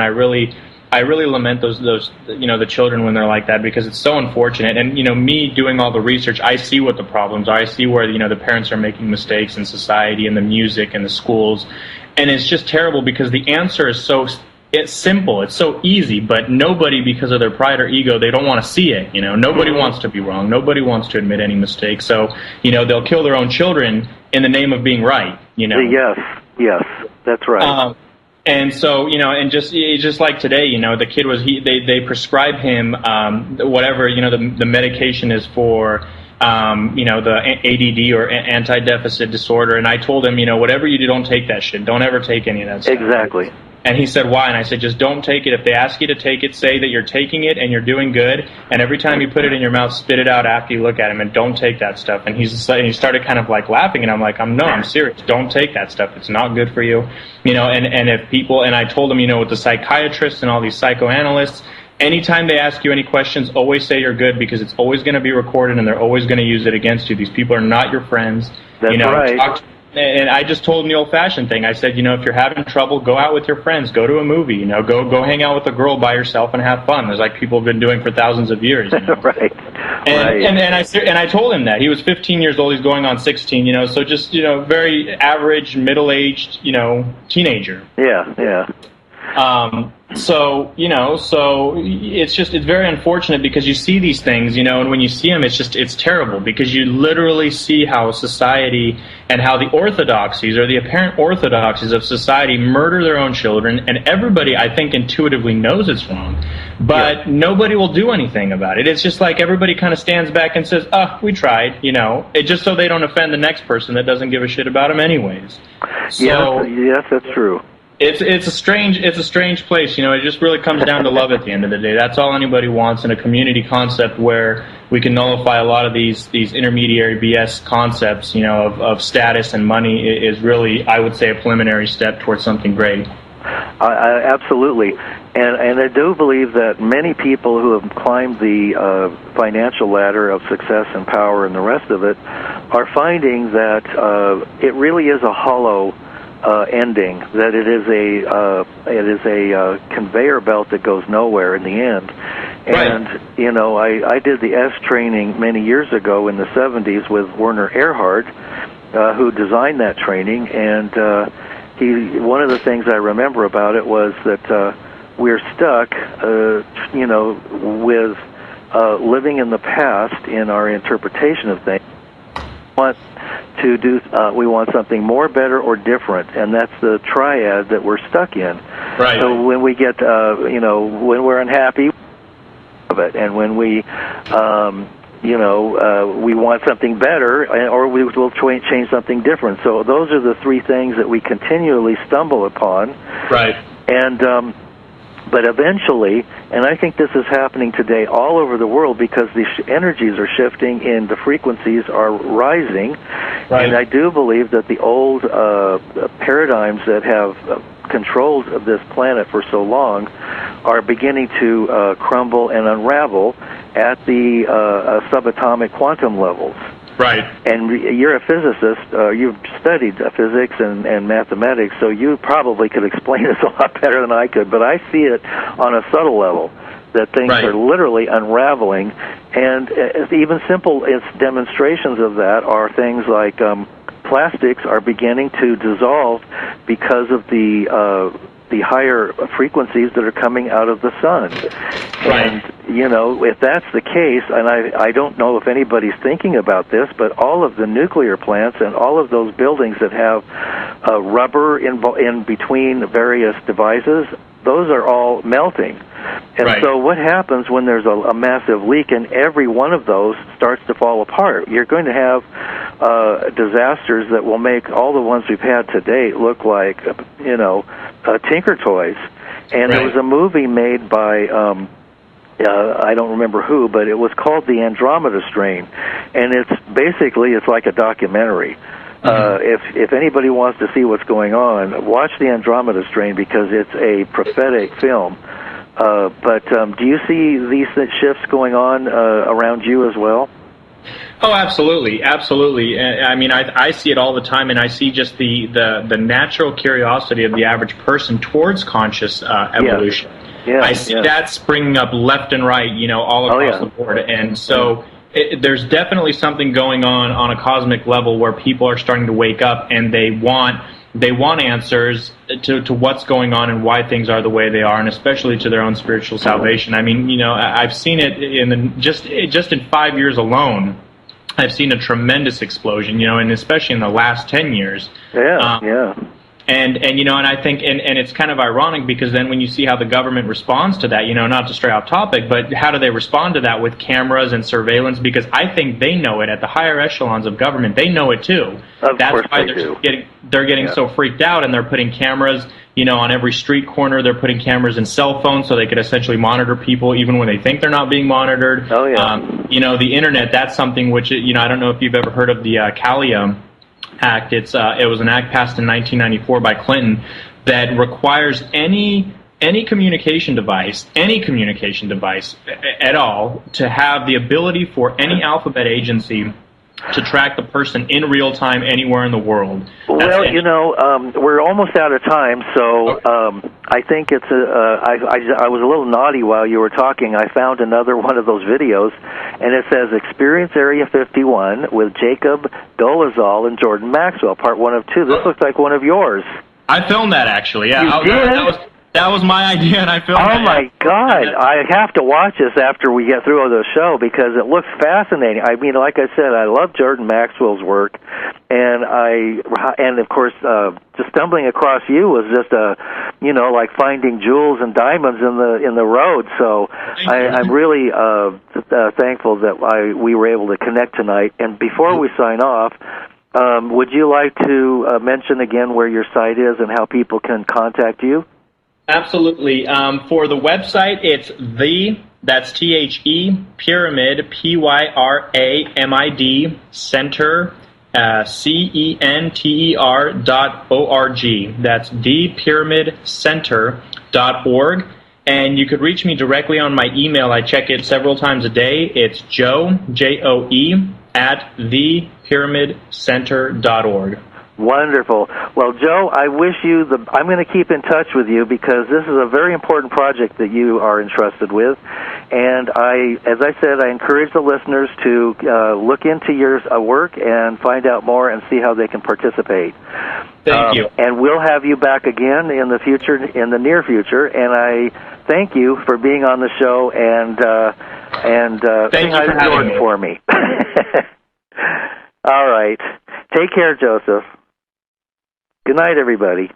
I really lament those the children when they're like that, because it's so unfortunate. And me doing all the research, I see what the problems are. I see where the parents are making mistakes in society and the music and the schools, and it's just terrible because the answer is it's simple, it's so easy, but nobody, because of their pride or ego, they don't want to see it. Nobody wants to be wrong. Nobody wants to admit any mistake. So they'll kill their own children in the name of being right. Yes, that's right. And so, and just like today, the kid they prescribe him whatever, the medication is for, the ADD or anti-deficit disorder. And I told him, whatever you do, don't take that shit. Don't ever take any of that stuff. Exactly. And he said, why? And I said, just don't take it. If they ask you to take it, say that you're taking it and you're doing good. And every time you put it in your mouth, spit it out after you look at him, and don't take that stuff. And he started kind of like laughing, and I'm like, I'm serious. Don't take that stuff. It's not good for you. And if people, and I told him, with the psychiatrists and all these psychoanalysts, anytime they ask you any questions, always say you're good, because it's always going to be recorded and they're always going to use it against you. These people are not your friends. That's right. And I just told him the old-fashioned thing. I said, if you're having trouble, go out with your friends, go to a movie, go hang out with a girl by yourself and have fun. There's like people have been doing for thousands of years. Right. And I told him that. He was 15 years old. He's going on 16. So just very average, middle-aged, teenager. Yeah. So it's very unfortunate, because you see these things, and when you see them, it's terrible, because you literally see how society and how the orthodoxies or the apparent orthodoxies of society murder their own children, and everybody, I think, intuitively knows it's wrong, but nobody will do anything about it. It's just like everybody kind of stands back and says, we tried, it just so they don't offend the next person that doesn't give a shit about them anyways. So, yes, that's true. It's a strange place, It just really comes down to love at the end of the day. That's all anybody wants, in a community concept where we can nullify a lot of these intermediary BS concepts, of status and money is really, I would say, a preliminary step towards something great. Absolutely, and I do believe that many people who have climbed the financial ladder of success and power and the rest of it are finding that it really is a hollow ending, that it is a conveyor belt that goes nowhere in the end. And I did the S training many years ago in the 70s with Werner Erhard, who designed that training, and one of the things I remember about it was that we're stuck with living in the past in our interpretation of things. We want something more, better, or different, and that's the triad that we're stuck in. Right. So when we get, when we're unhappy of it, and when we, we want something better, or we will change something different. So those are the three things that we continually stumble upon. Right. And but eventually, and I think this is happening today all over the world, because the energies are shifting and the frequencies are rising. Right. And I do believe that the old paradigms that have controlled this planet for so long are beginning to crumble and unravel at the subatomic quantum levels. Right. And you're a physicist. You've studied physics and mathematics, so you probably could explain this a lot better than I could. But I see it on a subtle level, that things are literally unraveling. And even simple demonstrations of that are things like plastics are beginning to dissolve because of the higher frequencies that are coming out of the sun. Right. And, if that's the case, and I don't know if anybody's thinking about this, but all of the nuclear plants and all of those buildings that have rubber in between various devices, those are all melting. And so what happens when there's a massive leak and every one of those starts to fall apart? You're going to have disasters that will make all the ones we've had to date look like, tinker toys. And there was a movie made by, I don't remember who, but it was called The Andromeda Strain. And it's like a documentary. If anybody wants to see what's going on, watch The Andromeda Strain, because it's a prophetic film. But do you see these shifts going on around you as well? Oh, absolutely, absolutely. I mean, I see it all the time, and I see just the natural curiosity of the average person towards conscious evolution. Yeah, I see that springing up left and right, all across the board. And so there's definitely something going on a cosmic level where people are starting to wake up, and they want answers to what's going on and why things are the way they are, and especially to their own spiritual salvation. I mean, I've seen it just in 5 years alone. I've seen a tremendous explosion, and especially in the last 10 years. And I think, and it's kind of ironic, because then when you see how the government responds to that, not to stray off topic, but how do they respond to that with cameras and surveillance? Because I think they know it at the higher echelons of government. They know it too. That's why they're getting so freaked out, and they're putting cameras, on every street corner. They're putting cameras in cell phones so they could essentially monitor people even when they think they're not being monitored. The internet, that's something which, I don't know if you've ever heard of the Calia Act. It was an act passed in 1994 by Clinton that requires any communication device at all to have the ability for any alphabet agency to track the person in real time anywhere in the world. We're almost out of time, so I think it's I was a little naughty while you were talking. I found another one of those videos, and it says Experience Area 51 with Jacob Dolezal and Jordan Maxwell, part 1 of 2. This looks like one of yours. I filmed that, actually. Yeah, you did? That was my idea, and I filmed it. Oh, my God. I have to watch this after we get through the show, because it looks fascinating. I mean, like I said, I love Jordan Maxwell's work, and of course, just stumbling across you was just like finding jewels and diamonds in the road. So I'm really thankful that we were able to connect tonight. And before we sign off, would you like to mention again where your site is and how people can contact you? Absolutely. For the website, it's that's THE, Pyramid, PYRAMID, Center, CENTER.org. That's thepyramidcenter.org. And you could reach me directly on my email. I check it several times a day. It's Joe, Joe, at thepyramidcenter.org. Wonderful. Well, Joe, I wish you I'm going to keep in touch with you, because this is a very important project that you are entrusted with. And as I said, I encourage the listeners to look into your work and find out more and see how they can participate. Thank you. And we'll have you back again in the future, in the near future. And I thank you for being on the show and thank you for having me. For me. All right. Take care, Joseph. Good night, everybody.